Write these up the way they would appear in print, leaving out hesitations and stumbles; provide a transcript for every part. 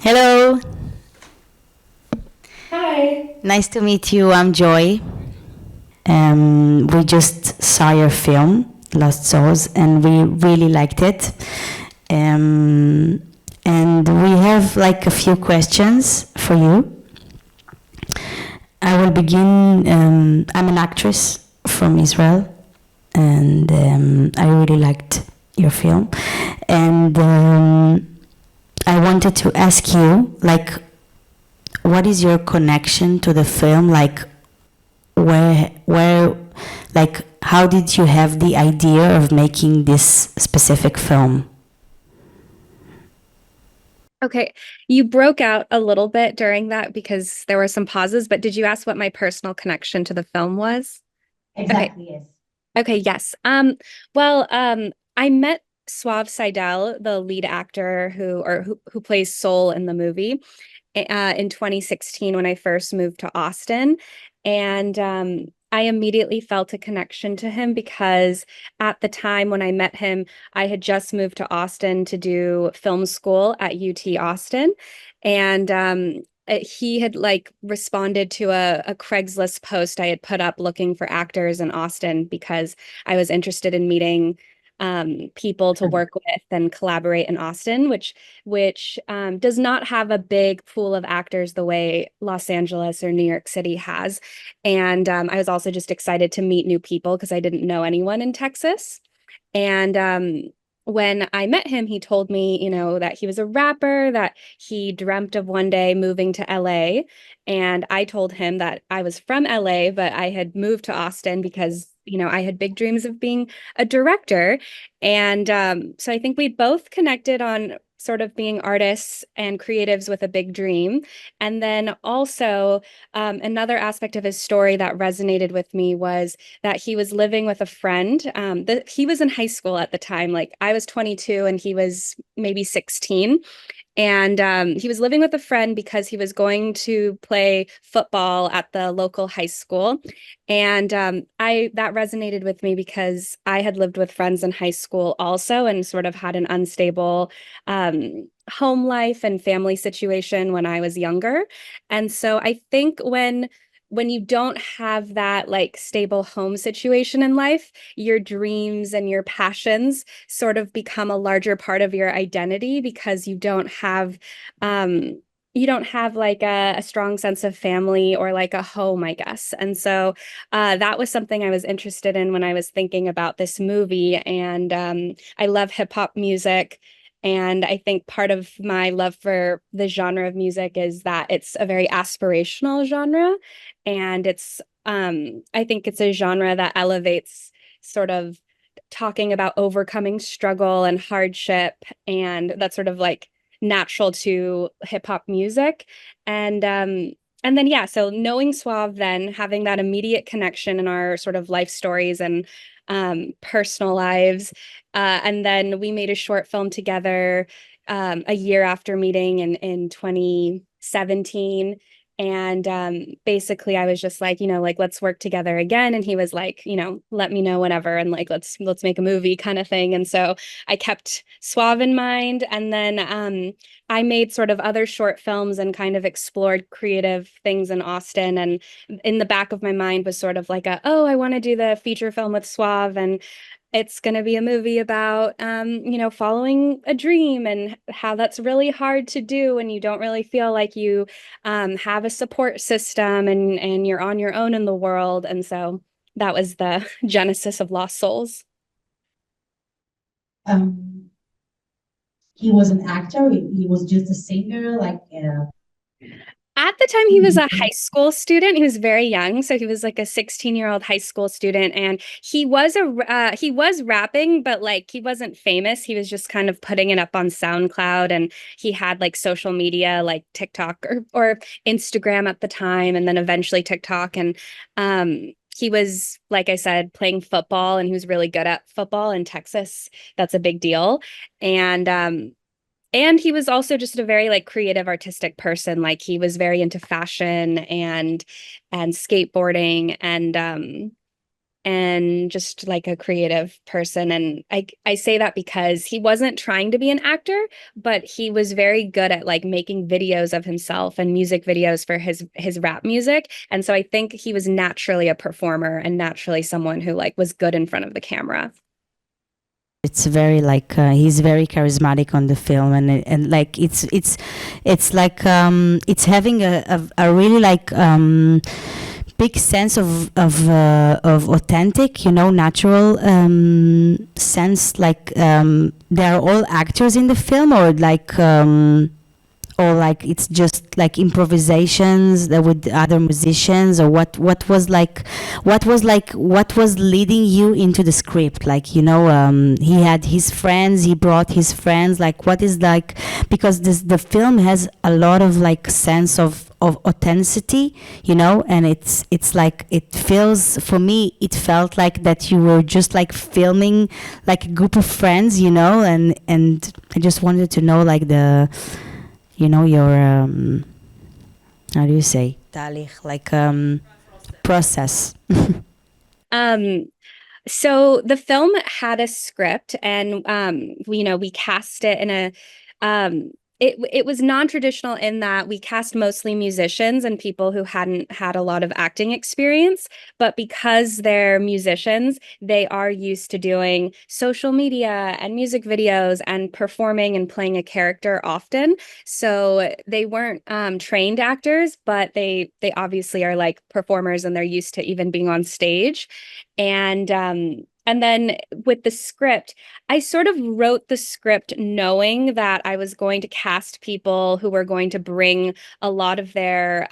Hello, Hi. nice to meet you. I'm Joy. We just saw your film, Lost Souls, and we really liked it. Um, and we have like a few questions for you. I will begin. I'm an actress from Israel, and I really liked your film. And I wanted to ask you, like, what is your connection to the film? Like, where, like, how did you have the idea of making this specific film? Okay, you broke out a little bit during that because there were some pauses, but did you ask what my personal connection to the film was? Okay. Exactly, yes. Okay, yes. Well, I met Suave Seidel, the lead actor who plays Soul in the movie, in 2016 when I first moved to Austin. And I immediately felt a connection to him because at the time when I met him, I had just moved to Austin to do film school at UT Austin. And he had like responded to a Craigslist post I had put up looking for actors in Austin because I was interested in meeting people to work with and collaborate in Austin, which does not have a big pool of actors the way Los Angeles or New York City has. And I was also just excited to meet new people because I didn't know anyone in Texas. And when I met him, he told me, that he was a rapper, that he dreamt of one day moving to LA. And I told him that I was from LA, but I had moved to Austin because, I had big dreams of being a director. And so I think we both connected on sort of being artists and creatives with a big dream. And then also, another aspect of his story that resonated with me was that he was living with a friend. He was in high school at the time. Like I was 22 and he was maybe 16. And he was living with a friend because he was going to play football at the local high school. And I that resonated with me because I had lived with friends in high school also and sort of had an unstable home life and family situation when I was younger. And so I think when you don't have that like stable home situation in life, your dreams and your passions sort of become a larger part of your identity because um you don't have like a strong sense of family or like a home, I guess. And so that was something I was interested in when I was thinking about this movie. And I love hip hop music. And I think part of my love for the genre of music is that it's a very aspirational genre. And I think it's a genre that elevates sort of talking about overcoming struggle and hardship. And that's sort of like natural to hip hop music. And, um, and then, yeah, so knowing Suave, then having that immediate connection in our sort of life stories and personal lives. And then we made a short film together a year after meeting in 2017. And basically I was just like, like let's work together again. And he was like, let me know whenever and like let's make a movie kind of thing. And so I kept Suave in mind. And then I made sort of other short films and kind of explored creative things in Austin. And in the back of my mind was sort of like oh, I want to do the feature film with Suave. And it's going to be a movie about following a dream and how that's really hard to do and you don't really feel like you have a support system and you're on your own in the world. And so that was the genesis of Lost Souls. Um, he was an actor. He was just a singer. At the time, he was a high school student. He was very young, so he was like a 16-year-old high school student, and he was rapping, but like he wasn't famous. He was just kind of putting it up on SoundCloud, and he had like social media like TikTok or Instagram at the time, and then eventually TikTok. And he was, like I said, playing football, and he was really good at football in Texas. That's a big deal, and and he was also just a very like creative artistic person. Like he was very into fashion and skateboarding and just like a creative person. And I say that because he wasn't trying to be an actor, but he was very good at like making videos of himself and music videos for his rap music. And so I think he was naturally a performer and naturally someone who like was good in front of the camera. It's very like he's very charismatic on the film, and like it's like it's having a really like big sense of authentic, you know, natural sense. Like they are all actors in the film, or like it's just like improvisations with other musicians, or what was leading you into the script, like, you know, he had his friends, he brought his friends, like what is like, because the film has a lot of like sense of authenticity, you know, and it's like, it feels, for me it felt like that you were just like filming like a group of friends, you know, and I just wanted to know like the, you know, your how do you say talich, like process. So the film had a script, and we cast it in a it was non-traditional in that we cast mostly musicians and people who hadn't had a lot of acting experience, but because they're musicians, they are used to doing social media and music videos and performing and playing a character often. So they weren't trained actors, but they obviously are like performers, and they're used to even being on stage. And then with the script, I sort of wrote the script knowing that I was going to cast people who were going to bring a lot of their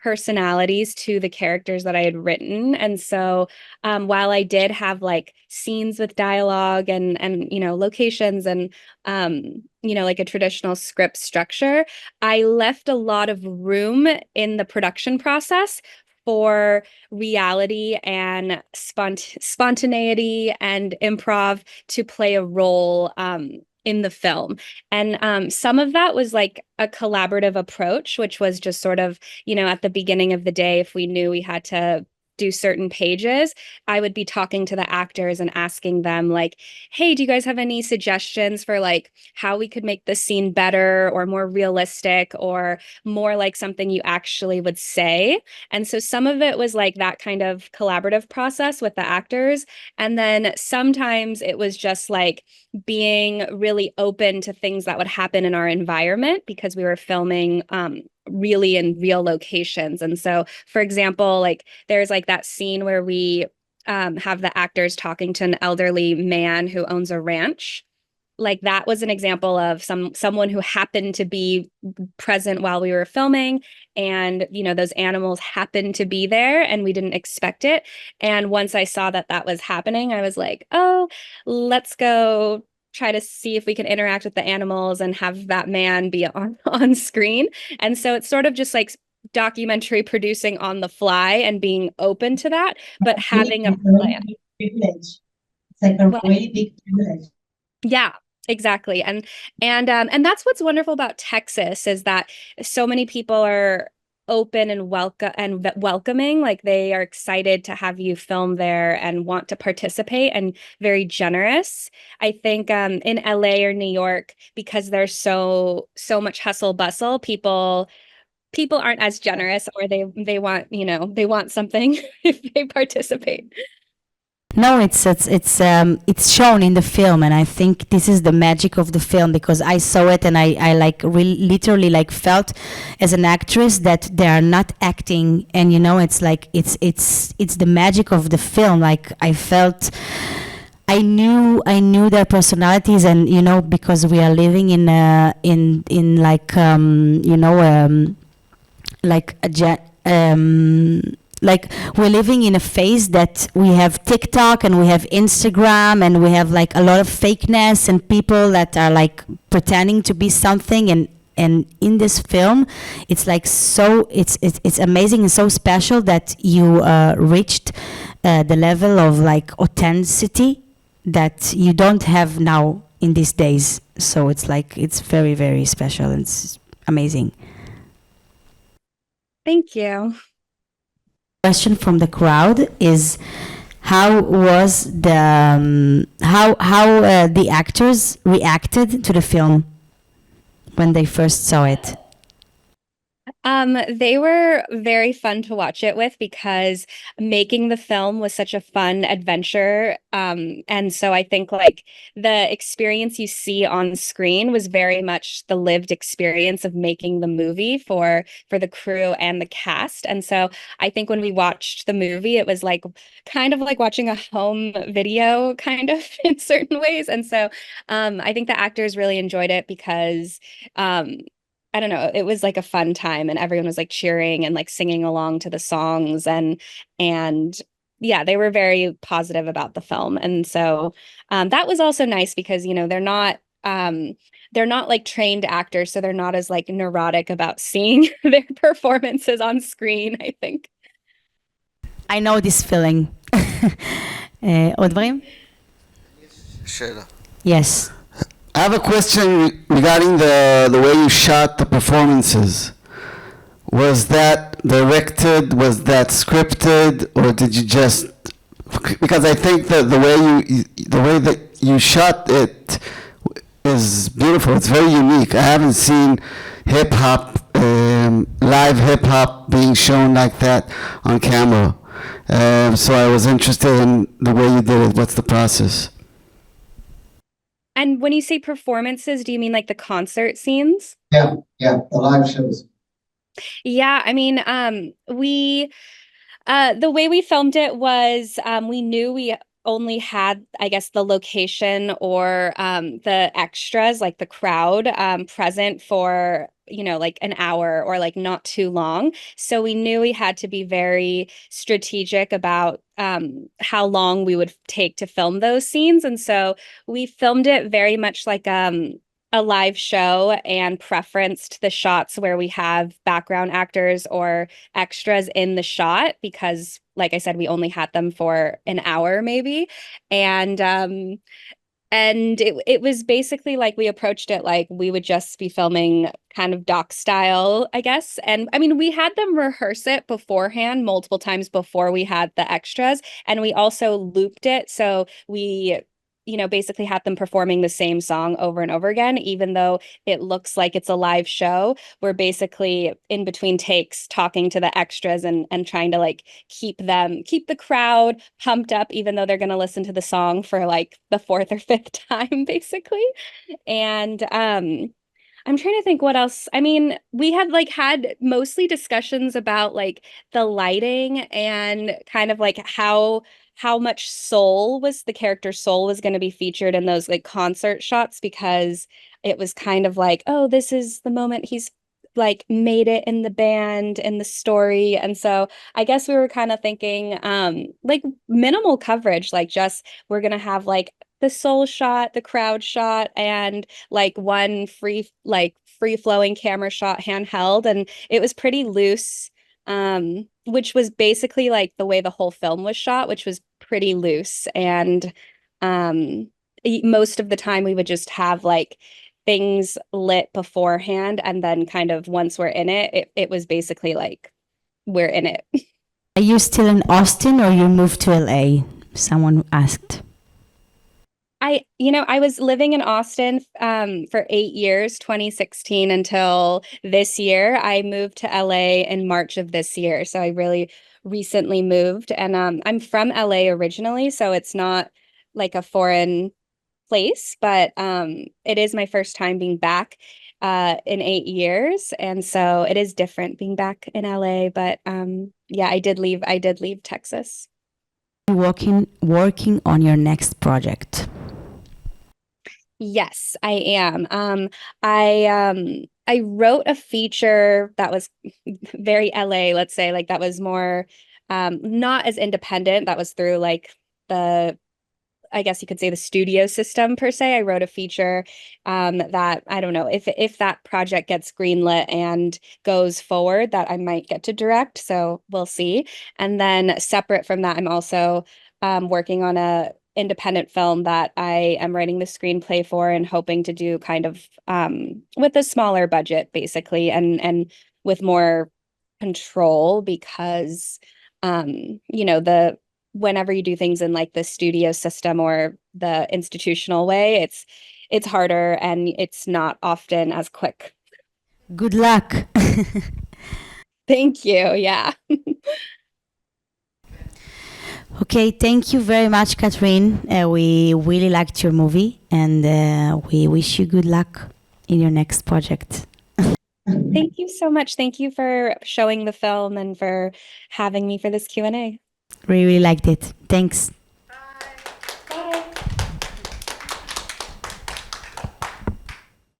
personalities to the characters that I had written. And so while I did have like scenes with dialogue and you know, locations and you know, like a traditional script structure, I left a lot of room in the production process for reality and spontaneity and improv to play a role in the film. And some of that was like a collaborative approach, which was just sort of, you know, at the beginning of the day, if we knew we had to do certain pages, I would be talking to the actors and asking them like, hey, do you guys have any suggestions for like how we could make this scene better or more realistic or more like something you actually would say? And so some of it was like that kind of collaborative process with the actors. And then sometimes it was just like being really open to things that would happen in our environment because we were filming really in real locations. And so, for example, like there's like that scene where we have the actors talking to an elderly man who owns a ranch. Like that was an example of someone who happened to be present while we were filming, and you know, those animals happened to be there and we didn't expect it. And once I saw that that was happening, I was like, oh, let's go try to see if we can interact with the animals and have that man be on screen. And so it's sort of just like documentary producing on the fly and being open to that, but having a plan. Privilege. It's like a Well, really big privilege. yeah, exactly. And that's what's wonderful about Texas is that so many people are open and welcoming, like they are excited to have you film there and want to participate and very generous. I think in LA or New York, because there's so much hustle bustle, people aren't as generous, or they want, you know, they want something if they participate. No, it's shown in the film, and I think this is the magic of the film, because I saw it and I like literally like felt as an actress that they are not acting, and you know, it's like it's the magic of the film. Like I felt, I knew their personalities, and you know, because we are living in like you know, like like we're living in a phase that we have TikTok and we have Instagram and we have like a lot of fakeness and people that are like pretending to be something, and in this film it's like so it's amazing and so special that you reached the level of like authenticity that you don't have now in these days. So it's like, it's very, very special and it's amazing. Thank you. Question from the crowd is, how was the actors reacted to the film when they first saw it? They were very fun to watch it with because making the film was such a fun adventure. And so I think like the experience you see on screen was very much the lived experience of making the movie for the crew and the cast. And so I think when we watched the movie, it was like kind of like watching a home video kind of in certain ways. And so I think the actors really enjoyed it because I don't know, it was like a fun time and everyone was like cheering and like singing along to the songs and yeah, they were very positive about the film. And so that was also nice because, you know, they're not like trained actors, so they're not as like neurotic about seeing their performances on screen, I think. I know this feeling. עוד דברים? שאלה. Yes. I have a question regarding the way you shot the performances. Was that directed? Was that scripted, or did you just? Because I think that the way that you shot it is beautiful. It's very unique. I haven't seen hip hop, live hip hop being shown like that on camera. So I was interested in the way you did it. What's the process? And when you say performances, do you mean like the concert scenes? Yeah, the live shows. Yeah, I mean, the way we filmed it was we knew we only had, I guess, the location or the extras, like the crowd, present for, you know, like an hour or like not too long. So we knew we had to be very strategic about how long we would take to film those scenes. And so we filmed it very much like a live show and preferenced the shots where we have background actors or extras in the shot because like I said, we only had them for an hour maybe. And it was basically like we approached it like we would just be filming kind of doc style, I guess. And I mean, we had them rehearse it beforehand multiple times before we had the extras. And we also looped it. So we, you know, basically had them performing the same song over and over again, even though it looks like it's a live show. We're basically in between takes talking to the extras and trying to like keep the crowd pumped up, even though they're going to listen to the song for like the fourth or fifth time, basically. And I'm trying to think what else. I mean, we had mostly discussions about like the lighting and kind of like how much the character's soul was going to be featured in those like concert shots because it was kind of like, oh, this is the moment he's like made it in the band in the story. And so I guess we were kind of thinking like minimal coverage, like just we're gonna have like the soul shot, the crowd shot, and like one free flowing camera shot handheld. And it was pretty loose, which was basically like the way the whole film was shot, which was pretty loose. And most of the time we would just have like things lit beforehand and then kind of once we're in it was basically like we're in it. Are you still in Austin or you moved to LA? Someone asked. I was living in Austin for 8 years, 2016 until this year. I moved to LA in March of this year. So I really recently moved and I'm from LA originally, so it's not like a foreign place, but it is my first time being back in 8 years. And so it is different being back in LA. But yeah, I did leave Texas. Working on your next project. Yes, I am. I wrote a feature that was very LA, let's say, like that was more not as independent. That was through like I guess you could say the studio system per se. I wrote a feature that I don't know if that project gets greenlit and goes forward that I might get to direct. So we'll see. And then separate from that, I'm also working on a independent film that I am writing the screenplay for and hoping to do kind of with a smaller budget basically and with more control because you know whenever you do things in like the studio system or the institutional way, it's harder and it's not often as quick. Good luck. Thank you. Yeah. Okay, thank you very much, Katherine. We really liked your movie, and we wish you good luck in your next project. Thank you so much. Thank you for showing the film and for having me for this Q&A. Really liked it. Thanks.